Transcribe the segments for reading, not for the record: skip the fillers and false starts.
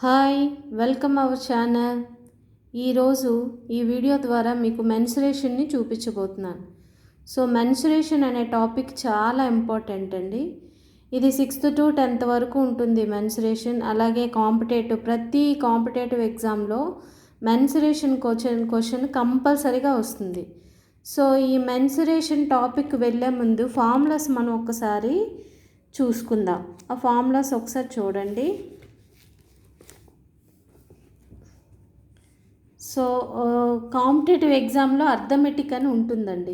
Hi, welcome our channel. ఈరోజు ఈ video ద్వారా మీకు మెన్సురేషన్ని చూపించబోతున్నాను. సో మెన్సురేషన్ అనే టాపిక్ చాలా ఇంపార్టెంట్ అండి. ఇది 6th to 10th వరకు ఉంటుంది మెన్సురేషన్. అలాగే ప్రతి కాంపిటేటివ్ ఎగ్జామ్లో మెన్సురేషన్ క్వశ్చన్ కంపల్సరీగా వస్తుంది. సో ఈ మెన్సురేషన్ టాపిక్ వెళ్ళే ముందు ఫార్ములాస్ మనం ఒకసారి చూసుకుందాం. ఆ ఫార్ములాస్ ఒకసారి చూడండి. సో కాంపిటేటివ్ ఎగ్జామ్లో అర్థమెటిక్ అని ఉంటుందండి.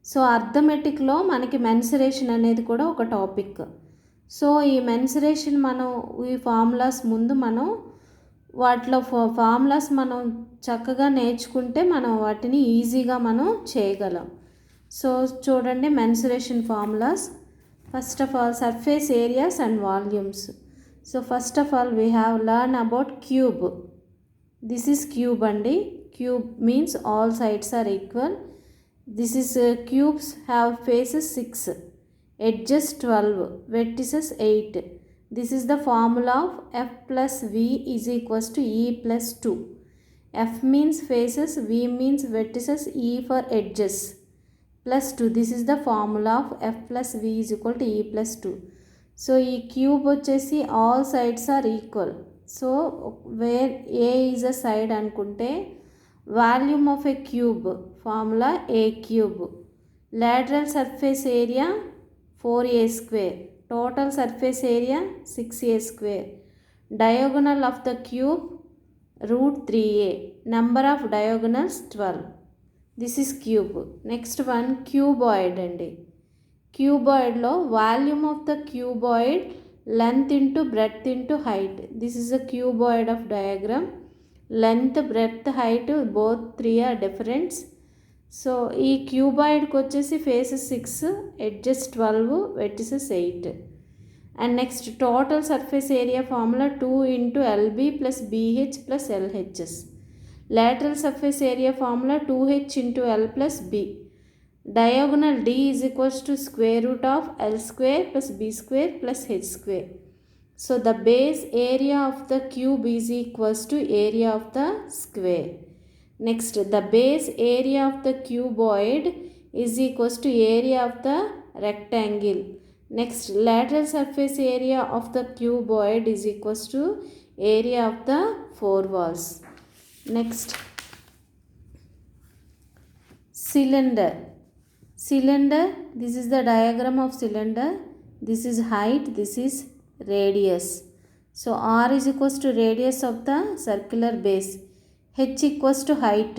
సో అర్థమెటిక్లో మనకి మెన్సురేషన్ అనేది కూడా ఒక టాపిక్. సో ఈ మెన్సురేషన్ ఈ ఫార్ములాస్ ముందు వాటిలో ఫార్ములాస్ చక్కగా నేర్చుకుంటే వాటిని ఈజీగా చేయగలం. సో చూడండి mensuration formulas. First of all surface areas and volumes. So first of all we have learn about cube. This is cube andi. Cube means all sides are equal. This is cubes have faces 6, edges 12, vertices 8. This is the formula of f plus v is equals to e plus 2. F means faces, v means vertices, e for edges, plus 2. This is the formula of f plus v is equal to e plus 2. So ఈ cube వచ్చేసి all sides are equal. So where a is a side అనుకుంటే volume of a cube formula a cube. Lateral surface area 4a², total surface area 6a². Diagonal of the cube √3a. Number of diagonals 12. This is cube. Next one cuboid అండి. క్యూబాయిడ్లో volume of the cuboid length into breadth into height. This is a cuboid of diagram. Length, breadth, height both 3 are different. So ఈ క్యూబాయిడ్కి వచ్చేసి faces 6, edges 12, vertices 8. And next total surface area formula 2 into LB plus BH plus LHS. lateral surface area formula 2H into L plus B. Diagonal D is equals to square root of L square plus B square plus H square. So the base area of the cube is equals to area of the square. Next, the base area of the cuboid is equals to area of the rectangle. Next, lateral surface area of the cuboid is equals to area of the four walls. Next, cylinder. Cylinder, this is the diagram of cylinder. This is height, this is radius. So R is equals to radius of the circular base. H equals to height.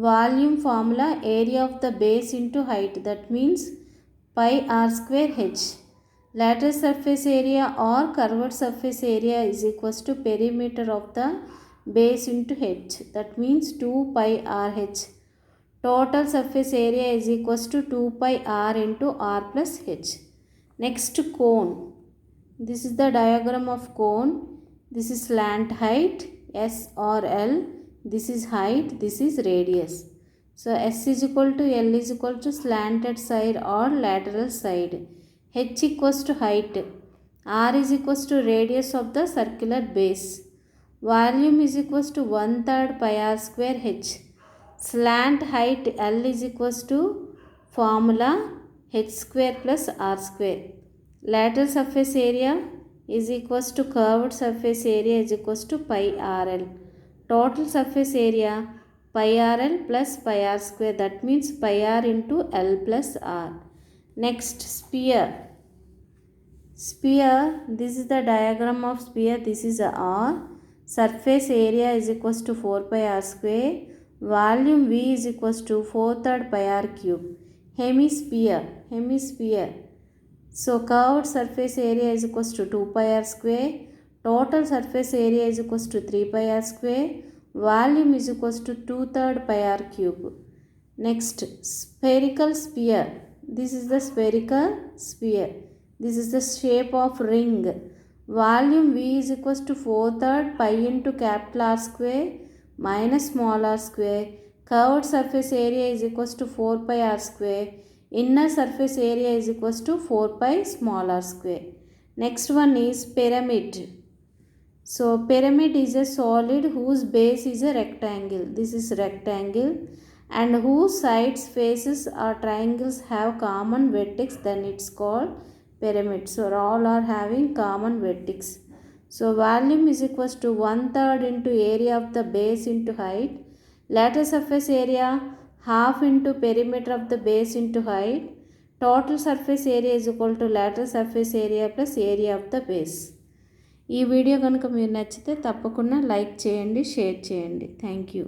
Volume formula area of the base into height. That means pi r square h. Lateral surface area or curved surface area is equals to perimeter of the base into h. That means 2 pi r h. Total surface area is equals to 2 pi r into r plus h. Next, cone. This is the diagram of cone. This is slant height S or L. This is height. This is radius. So S is equal to L is equal to slanted side or lateral side. H equals to height. R is equals to radius of the circular base. Volume is equals to 1/3 pi r square h. Slant height L is equals to formula h square plus r square. Lateral surface area is equals to curved surface area is equals to pi rl. Total surface area pi rl plus pi r square. That means pi r into L plus r. Next, sphere. Sphere, this is the diagram of sphere. This is a r. Surface area is equals to 4 pi r square. Volume V is equals to 4/3 pi r cube. Hemisphere. Hemisphere. So curved surface area is equals to 2 pi r square. Total surface area is equals to 3 pi r square. Volume is equals to 2/3 pi r cube. Next, spherical sphere. This is the spherical sphere. This is the shape of ring. Volume V is equals to 4/3 pi into capital R square minus small r square. Curved surface area is equals to 4 pi r square. Inner surface area is equals to 4 pi small r square. Next one is pyramid. So pyramid is a solid whose base is a rectangle. This is rectangle, and whose sides, faces or triangles have common vertex, then it's called pyramid. So all are having common vertex. So volume is equals to 1/3 into area of the base into height. Lateral surface area half into perimeter of the base into height. Total surface area is equal to lateral surface area plus area of the base. ఈ video కనుక మీరు నచ్చితే తప్పకుండా like చేయండి, share చేయండి. Thank you.